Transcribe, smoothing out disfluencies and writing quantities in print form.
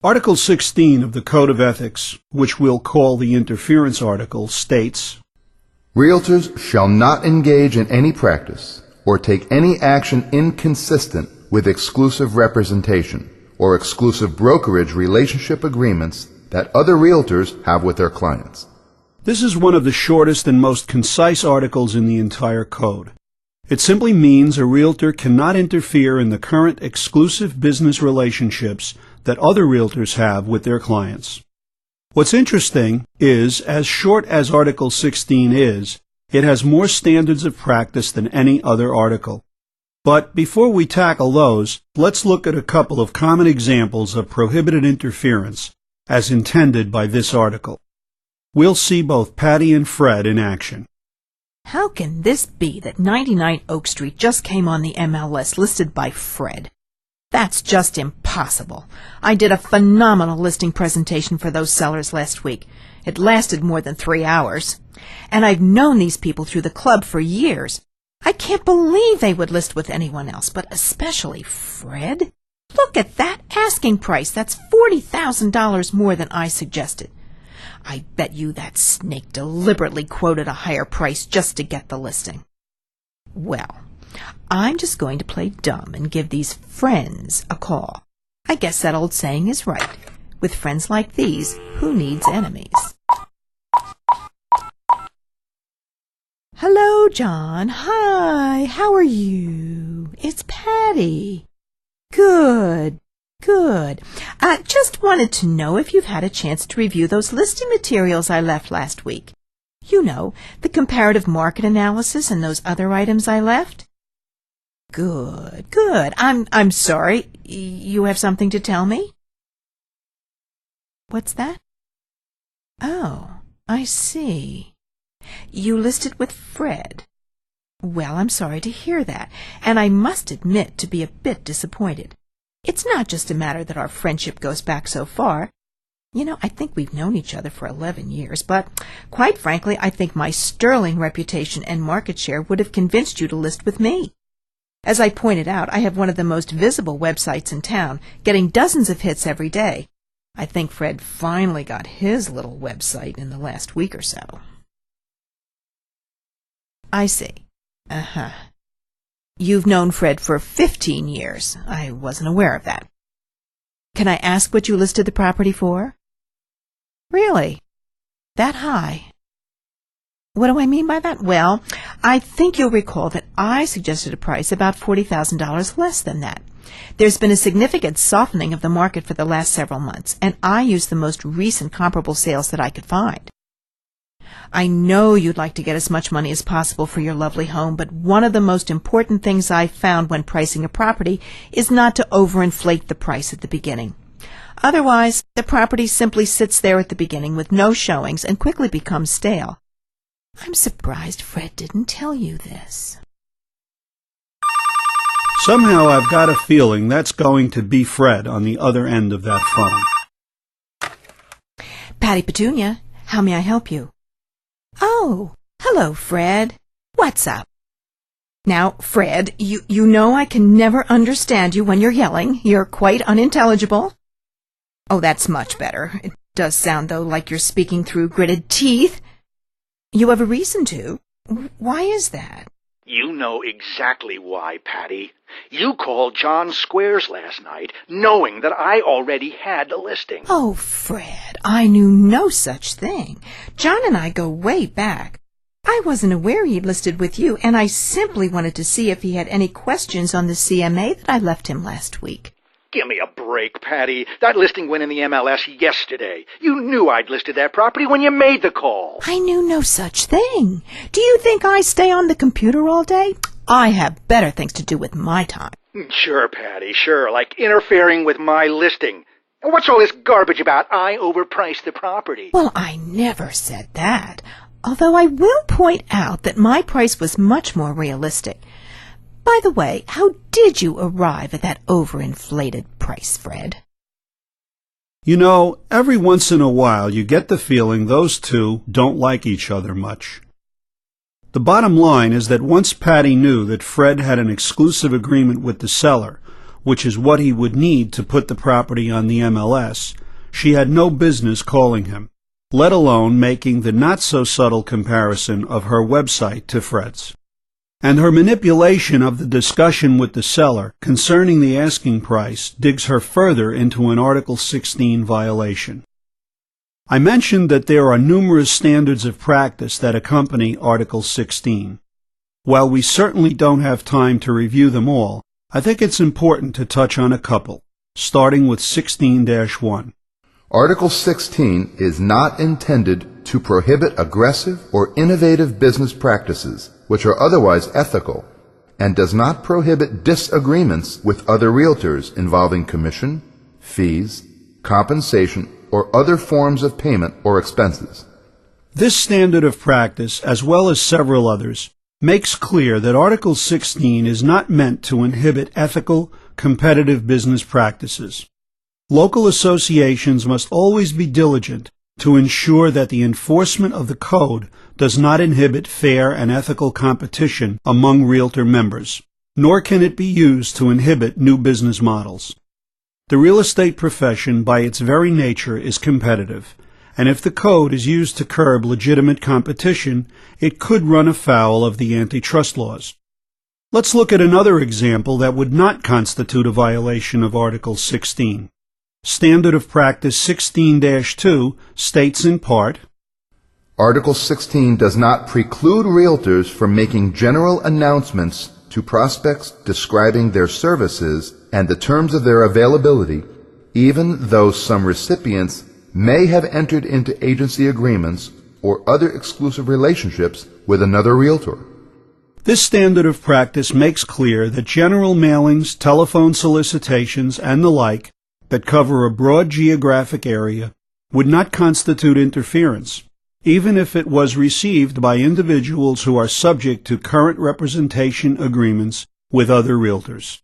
Article 16 of the Code of Ethics, which we'll call the interference article, states, Realtors shall not engage in any practice or take any action inconsistent with exclusive representation or exclusive brokerage relationship agreements that other realtors have with their clients. This is one of the shortest and most concise articles in the entire code. It simply means a realtor cannot interfere in the current exclusive business relationships that other realtors have with their clients. What's interesting is, as short as Article 16 is, it has more standards of practice than any other article. But before we tackle those, let's look at a couple of common examples of prohibited interference as intended by this article. We'll see both Patty and Fred in action. How can this be that 99 Oak Street just came on the MLS listed by Fred? That's just impossible. I did a phenomenal listing presentation for those sellers last week. It lasted more than 3 hours. And I've known these people through the club for years. I can't believe they would list with anyone else, but especially Fred. Look at that asking price. That's $40,000 more than I suggested. I bet you that snake deliberately quoted a higher price just to get the listing. Well, I'm just going to play dumb and give these friends a call. I guess that old saying is right. With friends like these, who needs enemies? Hello, John. Hi, how are you? It's Patty. Good. Good. I just wanted to know if you've had a chance to review those listing materials I left last week. You know, the comparative market analysis and those other items I left. Good, good. I'm sorry. You have something to tell me? What's that? Oh, I see. You listed with Fred. Well, I'm sorry to hear that, and I must admit to be a bit disappointed. It's not just a matter that our friendship goes back so far. You know, I think we've known each other for 11 years, but quite frankly, I think my sterling reputation and market share would have convinced you to list with me. As I pointed out, I have one of the most visible websites in town, getting dozens of hits every day. I think Fred finally got his little website in the last week or so. I see. Uh-huh. You've known Fred for 15 years. I wasn't aware of that. Can I ask what you listed the property for? Really? That high? What do I mean by that? Well, I think you'll recall that I suggested a price about $40,000 less than that. There's been a significant softening of the market for the last several months, and I used the most recent comparable sales that I could find. I know you'd like to get as much money as possible for your lovely home, but one of the most important things I've found when pricing a property is not to overinflate the price at the beginning. Otherwise, the property simply sits there at the beginning with no showings and quickly becomes stale. I'm surprised Fred didn't tell you this. Somehow I've got a feeling that's going to be Fred on the other end of that phone. Patty Petunia, how may I help you? Oh, hello, Fred. What's up? Now, Fred, you know I can never understand you when you're yelling. You're quite unintelligible. Oh, that's much better. It does sound, though, like you're speaking through gritted teeth. You have a reason to. Why is that? You know exactly why, Patty. You called John Squares last night, knowing that I already had the listing. Oh, Fred, I knew no such thing. John and I go way back. I wasn't aware he'd listed with you, and I simply wanted to see if he had any questions on the CMA that I left him last week. Give me a break, Patty. That listing went in the MLS yesterday. You knew I'd listed that property when you made the call. I knew no such thing. Do you think I stay on the computer all day? I have better things to do with my time. Sure, Patty, sure, like interfering with my listing. And what's all this garbage about I overpriced the property? Well, I never said that. Although I will point out that my price was much more realistic. By the way, how did you arrive at that overinflated price, Fred? You know, every once in a while you get the feeling those two don't like each other much. The bottom line is that once Patty knew that Fred had an exclusive agreement with the seller, which is what he would need to put the property on the MLS, she had no business calling him, let alone making the not-so-subtle comparison of her website to Fred's. And her manipulation of the discussion with the seller concerning the asking price digs her further into an Article 16 violation. I mentioned that there are numerous standards of practice that accompany Article 16. While we certainly don't have time to review them all, I think it's important to touch on a couple, starting with 16-1. Article 16 is not intended to prohibit aggressive or innovative business practices which are otherwise ethical, and does not prohibit disagreements with other realtors involving commission, fees, compensation, or other forms of payment or expenses. This standard of practice, as well as several others, makes clear that Article 16 is not meant to inhibit ethical, competitive business practices. Local associations must always be diligent to ensure that the enforcement of the code does not inhibit fair and ethical competition among realtor members, nor can it be used to inhibit new business models. The real estate profession, by its very nature, is competitive, and if the code is used to curb legitimate competition, it could run afoul of the antitrust laws. Let's look at another example that would not constitute a violation of Article 16. Standard of Practice 16-2 states in part, Article 16 does not preclude realtors from making general announcements to prospects describing their services and the terms of their availability, even though some recipients may have entered into agency agreements or other exclusive relationships with another realtor. This standard of practice makes clear that general mailings, telephone solicitations, and the like that cover a broad geographic area would not constitute interference, even if it was received by individuals who are subject to current representation agreements with other realtors.